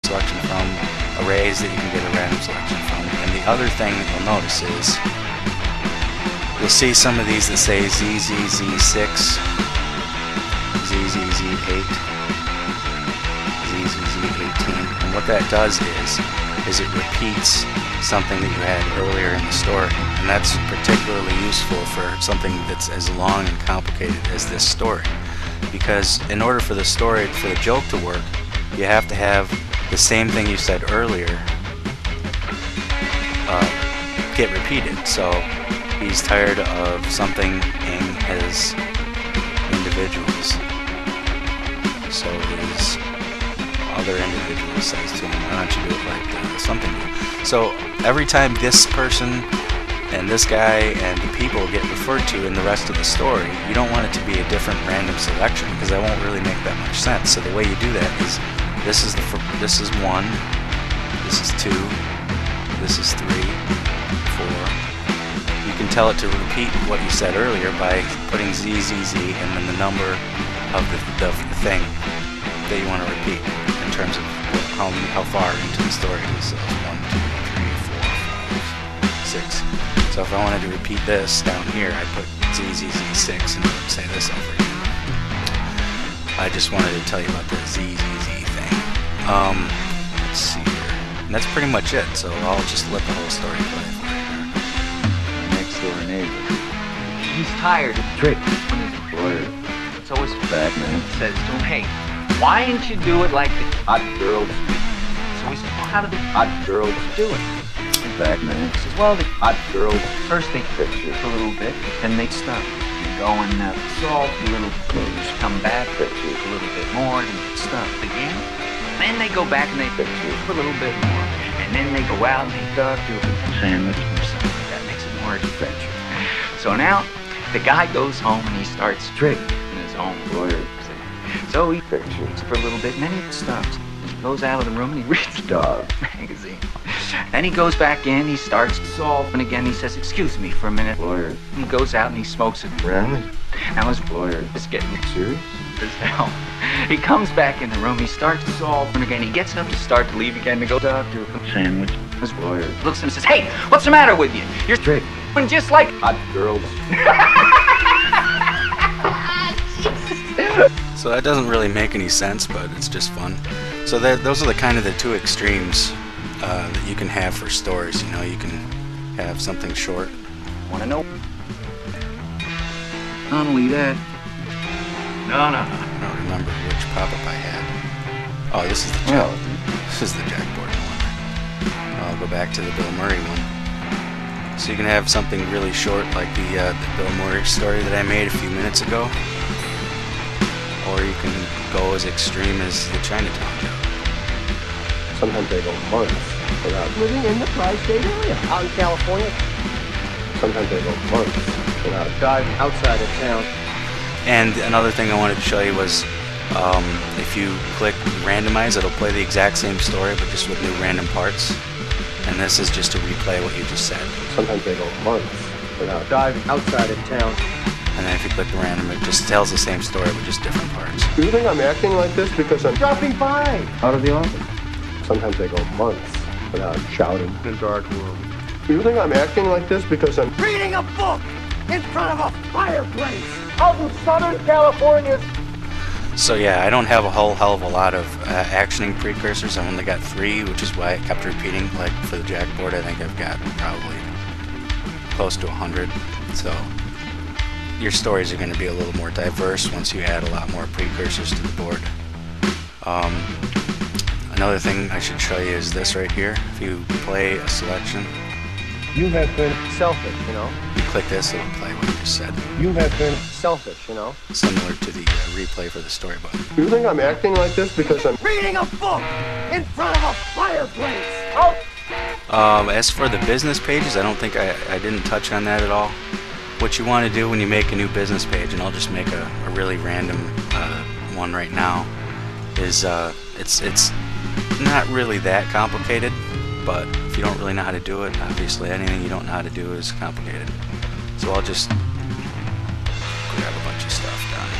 selection from, arrays that you can get a random selection from. And the other thing that you'll notice is you'll see some of these that say ZZZ6, ZZZ8, ZZZ18, and what that does is it repeats something that you had earlier in the story, and that's particularly useful for something that's as long and complicated as this story, because in order for the story, for the joke to work, you have to have the same thing you said earlier get repeated. So he's tired of something in his individuals. So his other individual says to him, why don't you do it like something new? So every time this person and this guy and the people get referred to in the rest of the story, you don't want it to be a different random selection, because that won't really make that much sense. So the way you do that is this is 1, this is 2, this is 3, 4. You can tell it to repeat what you said earlier by putting ZZZ and then the number of the thing that you want to repeat in terms of how far into the story it is. So 1, 2, 3, 4, 5, 6. So if I wanted to repeat this down here, I'd put ZZZ6 and say this over again. I just wanted to tell you about the ZZZ thing. Let's see here. And that's pretty much it, so I'll just let the whole story play for you. Next door neighbor. He's tired of tricks on his employer. So his Batman says to him, hey, why didn't you do it like the hot girls? So he says, well, how do the hot girls do it? And Batman says, well, the hot girls, first they fix you for a little bit, then they stop. They go and solve a little clothes, come back, fix you a little bit more, then they stop again. Then they go back and they fix you for a little bit more. And then they go out and they do a sandwich or something like that. Makes it more adventure. So now, the guy goes home and he starts tricking his own lawyer. So he fixes for a little bit and then he stops. He goes out of the room and he reads Dog magazine. Then he goes back in, he starts solving again. He says, excuse me for a minute, lawyer. He goes out and he smokes it. Really? Now his lawyer is getting serious as hell. He comes back in the room, he starts solving again. He gets up to start to leave again to go doctor a sandwich. His lawyer looks at him and says, hey, what's the matter with you? You're straight just like hot girls. So that doesn't really make any sense, but it's just fun. So those are the kind of the two extremes that you can have for stories. You know, you can have something short. Want to know? Not only that. No. I don't remember which pop-up I had. Oh, this is the Jack. This is the Jack Borden one. I'll go back to the Bill Murray one. So you can have something really short, like the Bill Murray story that I made a few minutes ago. Or you can go as extreme as the Chinatown joke. Sometimes they go months without living in the tri-state area. Out in California. Sometimes they go months without driving outside of town. And another thing I wanted to show you was if you click randomize, it'll play the exact same story but just with new random parts. And this is just to replay what you just said. Sometimes they go months without driving outside of town. And then if you click the random, it just tells the same story with just different parts. Do you think I'm acting like this because I'm dropping by out of the office? Sometimes they go months without shouting in a dark room. Do you think I'm acting like this because I'm reading a book in front of a fireplace out in Southern California? So yeah, I don't have a whole hell of a lot of actioning precursors. I only got 3, which is why I kept repeating. Like for the Jack board, I think I've got probably close to 100. So your stories are going to be a little more diverse once you add a lot more precursors to the board. Another thing I should show you is this right here. If you play a selection, You have been selfish, you know. you click this, it'll play what you just said. You have been selfish, you know. Similar to the replay for the story button. Do you think I'm acting like this because I'm reading a book in front of a fireplace? Oh. As for the business pages, I don't think I didn't touch on that at all. What you want to do when you make a new business page, and I'll just make a really random one right now, is it's not really that complicated, but if you don't really know how to do it, obviously anything you don't know how to do is complicated. So I'll just grab a bunch of stuff down here.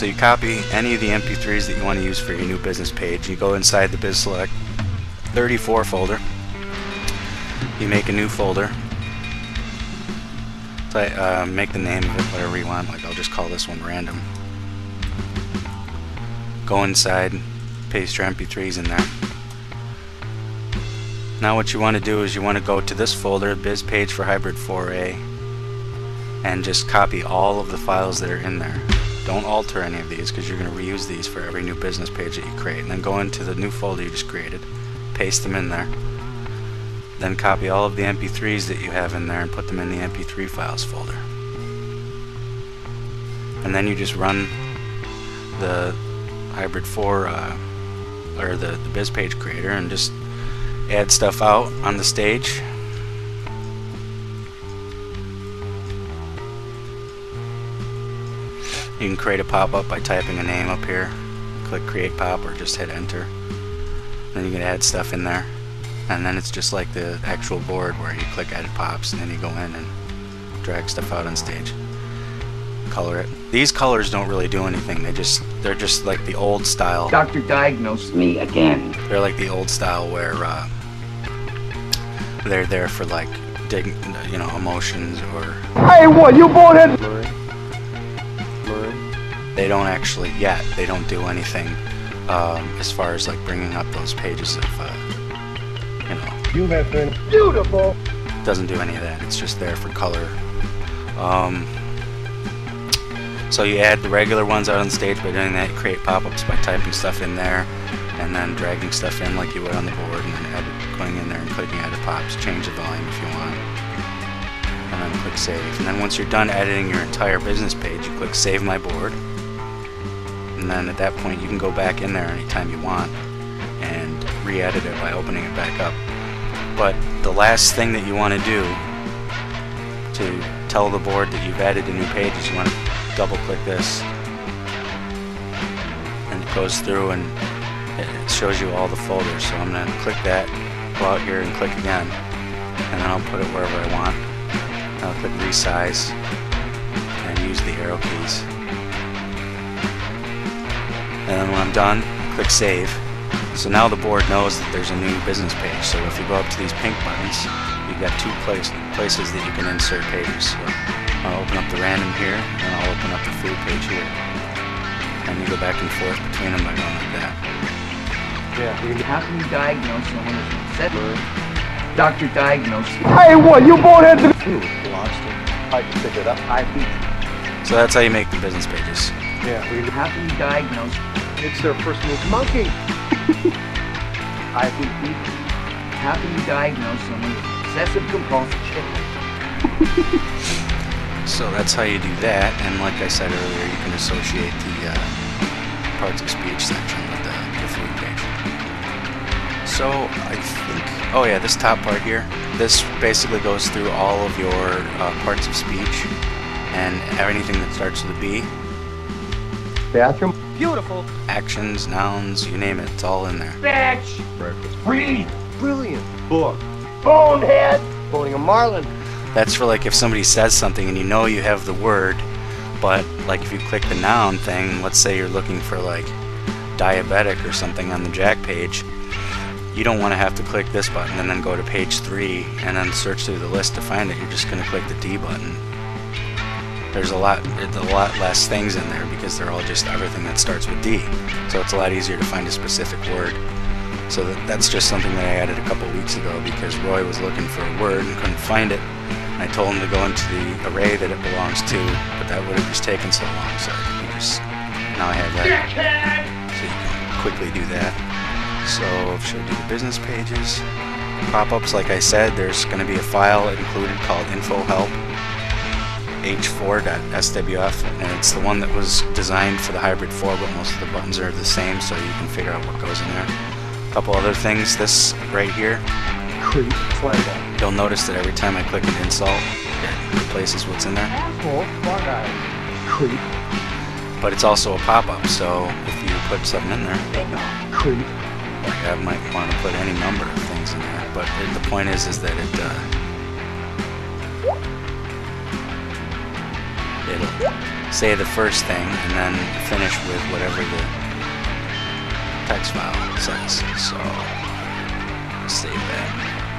So you copy any of the MP3s that you want to use for your new business page. You go inside the BizSelect 34 folder. You make a new folder. So make the name of it whatever you want. Like I'll just call this one random. Go inside, paste your MP3s in there. Now what you want to do is you want to go to this folder, Biz Page for Hybrid 4A, and just copy all of the files that are in there. Don't alter any of these because you're going to reuse these for every new business page that you create. And then go into the new folder you just created, paste them in there. Then copy all of the MP3s that you have in there and put them in the MP3 files folder. And then you just run the Hybrid 4 or the Biz Page Creator and just add stuff out on the stage. You can create a pop-up by typing a name up here. Click Create Pop or just hit Enter. Then you can add stuff in there. And then it's just like the actual board where you click Edit Pops and then you go in and drag stuff out on stage. Color it. These colors don't really do anything. They're just like the old style. Doctor diagnosed me again. They're like the old style where they're there for like emotions or. Hey, what you bonehead? They don't actually yet. They don't do anything as far as like bringing up those pages of You have been beautiful. Doesn't do any of that. It's just there for color. So you add the regular ones out on stage by doing that. You create pop-ups by typing stuff in there and then dragging stuff in like you would on the board, and then going in there and clicking Edit Pops, change the volume if you want, and then click Save. And then once you're done editing your entire business page, you click Save My Board, and then at that point you can go back in there anytime you want and re-edit it by opening it back up. But the last thing that you want to do to tell the board that you've added a new page is you want to double click this, and it goes through and it shows you all the folders. So I'm going to click that, go out here and click again, and then I'll put it wherever I want. I'll click Resize and use the arrow keys, and then when I'm done, click Save. So now the board knows that there's a new business page. So if you go up to these pink buttons, you've got two places that you can insert pages. So I'll open up the random here, and I'll open up the food page here. And you go back and forth between them by going like that. Yeah. How can you diagnose someone who's upset? Doctor diagnosed. Hey, what you bonehead? Lost it. I can pick it up. 5 feet. So that's how you make the business pages. Yeah. How can you diagnose? It's their first move. Monkey. 5 feet. How can you diagnose someone with obsessive compulsive shit? So that's how you do that, and like I said earlier, you can associate the parts of speech section with the food page. So I think, oh yeah, this top part here, this basically goes through all of your parts of speech and anything that starts with a B. Bathroom. Beautiful. Actions, nouns, you name it, it's all in there. Bitch! Breakfast. Read! Brilliant. Book. Bonehead! Boning a marlin. That's for like if somebody says something and you know you have the word, but like if you click the noun thing, let's say you're looking for like diabetic or something on the Jack page, you don't want to have to click this button and then go to page 3 and then search through the list to find it. You're just going to click the D button. There's a lot less things in there because they're all just everything that starts with D. So it's a lot easier to find a specific word. So that's just something that I added a couple weeks ago because Roy was looking for a word and couldn't find it. And I told him to go into the array that it belongs to, but that would have just taken so long. So now I have that. So you can quickly do that. So I've showed you the business pages. Pop-ups, like I said, there's going to be a file included called InfoHelp h4.swf, and it's the one that was designed for the Hybrid 4, but most of the buttons are the same, so you can figure out what goes in there. A couple other things, this right here, you'll notice that every time I click an insult, it replaces what's in there. But it's also a pop-up, so if you put something in there, I might want to put any number of things in there, but the point is that it'll say the first thing and then finish with whatever the text file says. So save that.